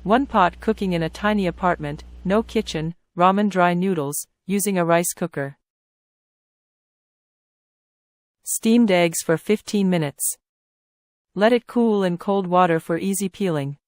One pot cooking in a tiny apartment, no kitchen, ramen dry noodles, using a rice cooker. Steamed eggs for 15 minutes. Let it cool in cold water for easy peeling.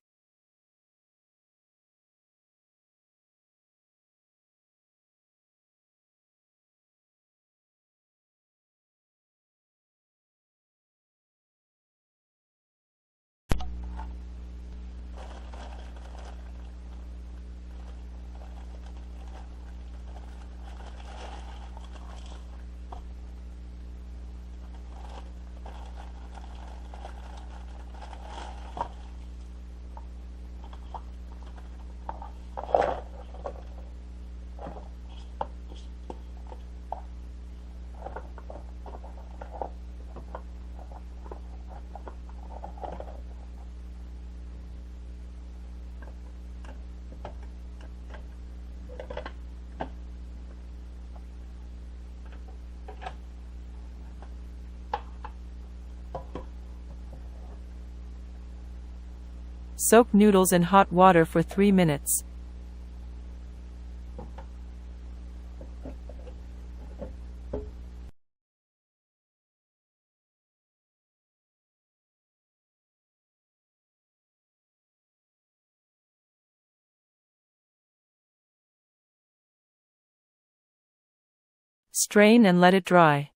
Soak noodles in hot water for 3 minutes. Strain and let it dry.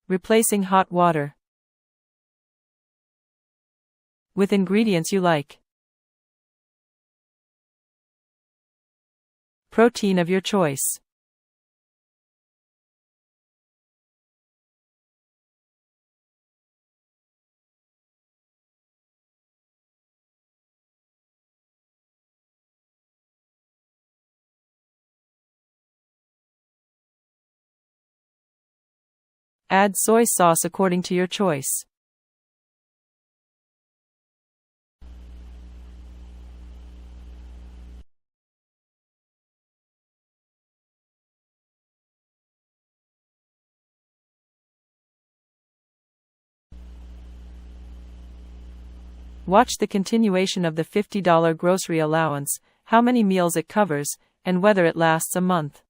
Replacing hot water with ingredients you like. Protein of your choice. Add soy sauce according to your choice. Watch the continuation of the $50 grocery allowance, how many meals it covers, and whether it lasts a month.